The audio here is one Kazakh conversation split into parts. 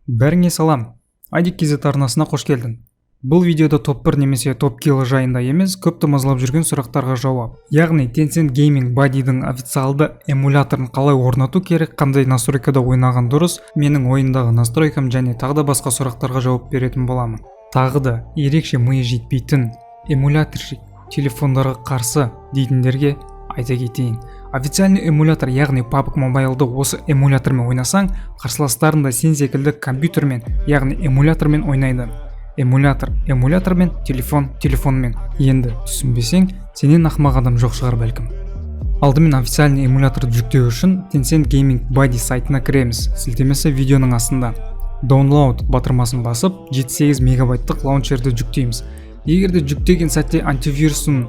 Бәріңе салам. Адик кезет арнасына қош келдің. Бұл видеода топ 1 немесе топ кило жайында емес, көпті мазалап жүрген сұрақтарға жауап. Яғни Tencent Gaming Buddy'дің официалды эмуляторын қалай орнату керек, қандай настройкада ойнаған дұрыс, менің ойындағы настройкам және тағы да басқа сұрақтарға жауап беретін боламын. Тағы да ерекше миы жетпейтін эмуляторшик телефондарға қарсы дейтіндерге айта кетейін. Официальный эмулятор, яғни PUBG Mobile'ды осы эмулятормен ойнасаң, қарсыластарың да сен секілді компьютермен, яғни эмулятормен ойнайды. Эмулятормен, телефонмен. Енді түсінбесең, сенен ақымақ адам жоқ шығар бәлкім. Алдымен официальный эмуляторды жүктеу үшін Tencent Gaming Buddy сайтына кіреміз. Сілтемесі видеоның астында. Download батырмасын басып, 7-8 мегабайттық лаунчерді жүктейміз. Егерде жүктеген сәтте антивирусын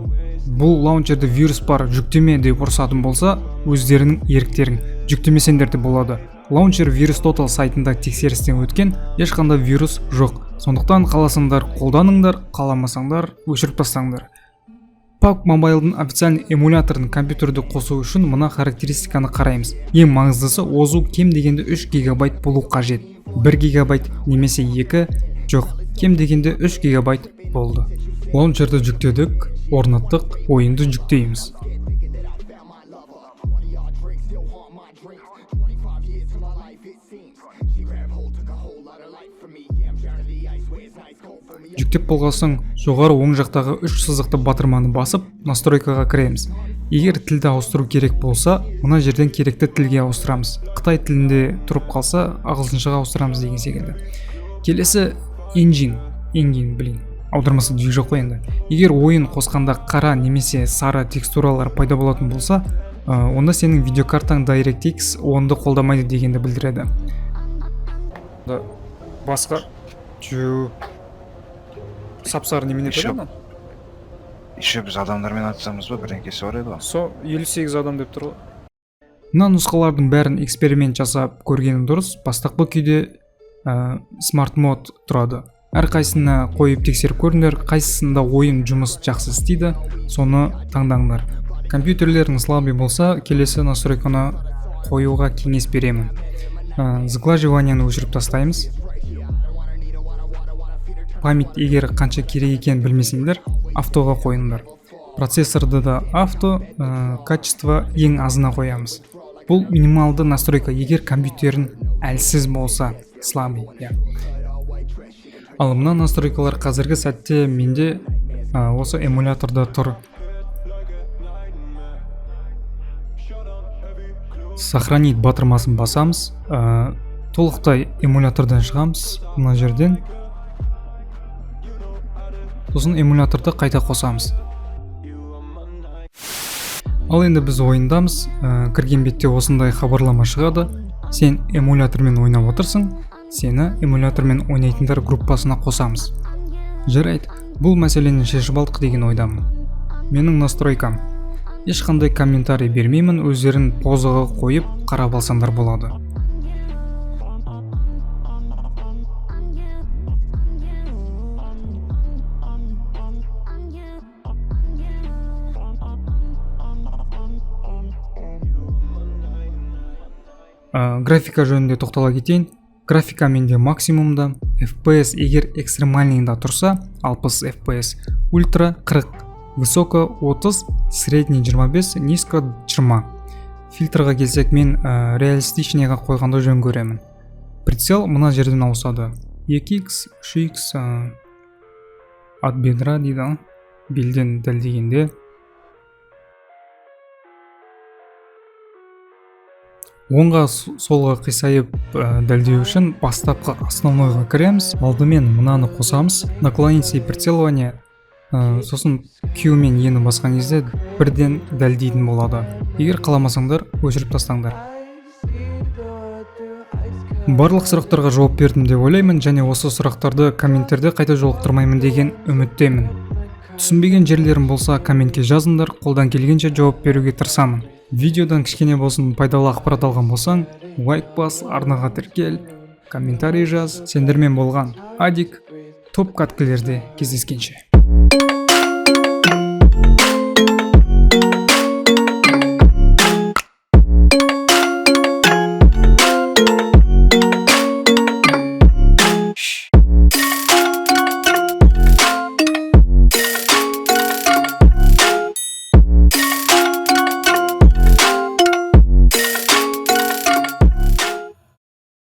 бұл лаунчерде вирус бар, жүктеме деп ұрсатын болса, өздерінің еріктерің, жүктемесеңдер де болады. Launcher Virus Total сайтында тексерістен өткен, ешқандай вирус жоқ. Сондықтан қаласаңдар қолданыңдар, қаламасаңдар өшіріп тастаңдар. PUBG Mobile'дың официальный эмуляторын компьютерді қосу үшін мына характеристиканы қараймыз. Ең маңыздысы, озу кем дегенде 3 гигабайт болу қажет. 1 гигабайт немесе 2, жоқ, кем дегенде 3 гигабайт болды. Launcherді жүктедік, орнаттық, ойынды жүктейміз. Жүктеп болғасын, жоғары оң жақтағы 3 сызықты батырманы басып, настройкаға кіреміз. Егер тілді ауыстыру керек болса, мына жерден керекті тілге ауыстырамыз. Қытай тілінде тұрып қалса, ағылшыншаға ауыстырамыз деген секілді. Келесі engine, аудармасы движок қой енді. Егер ойын қосқанда қара немесе сары текстуралар пайда болатын болса, онда сенің видеокартаң DirectX 10-ды қолдамайды дегенді білдіреді. Басқа сапсары немене тұрады? Еще біз адамдармен атсамыз ба, бірдеңкесі бар еді ғой. 58 адам деп тұр ғой. Мына нұсқалардың бәрін эксперимент жасап көргенім дұрыс. Бастапқы күйде смарт мод тұрады. Әрқайсына қойып тексеріп көріңдер, қайсысында ойын жұмыс жақсы істейді, соны таңдаңдар. Компьютерлерің слабый болса, келесі настройканы қоюға кеңес беремін. Сглаживанияны өшіріп тастаймыз. Память егер қанша керек екенін білмесеңдер, автоға қойыңдар. Процессорды да авто, качество ең азына қоямыз. Бұл минималды настройка, егер компьютерін әлсіз болса, слабый. Ал мына настройкалар қазіргі сәтте менде осы эмуляторда тұр. Сохранить батырмасын басамыз, толықтай эмулятордан шығамыз, мына жерден. Сосын эмуляторды қайта қосамыз. Ал енді біз ойындамыз, кірген бетте осындай хабарлама шығады. Сен эмулятормен ойнап отырсың, сені эмулятормен ойнайтындар группасына қосамыз. Жарайды, бұл мәселені шешіп алдық деген ойдамын. Менің настройкам. Ешқандай комментарий бермеймін, өздерін позаға қойып қарап алсаңдар болады. Графика жөнінде тоқтала кетейін. Графика менде максимумда, FPS егер экстремальныйда тұрса 60 FPS, ультра 40, высоко 30, средний 25, низко 20. Фильтрға келсек, мен реалистичныйға қойғанды жөн көремін. Прицел мына жерден ауысады. 2x, 3x от бедра дейді, белден дәл дегенде. Оңға солға қисайып дәлдеу үшін бастапқы основнойға кіреміз. Алдымен мынаны қосамыз. Наклониться и прицелывание. Сосын Q мен ені басқан кезде бірден дәлдейтін болады. Егер қаламасаңдар, өшіріп тастаңдар. Барлық сұрақтарға жауап бердім деп ойлаймын, және осы сұрақтарды комменттерде қайта жолықтырмаймын деген үміттемін. Түсінбеген жерлерім болса, комментке жазыңдар, қолдан келгенше жауап беруге тырысамын. Видеодан кішкене болсын пайдалы ақпарат алған болсаң, лайк бас, арнаға тіркел, комментарий жаз. Сендермен болған Адик, топ каткілерде кездескенше.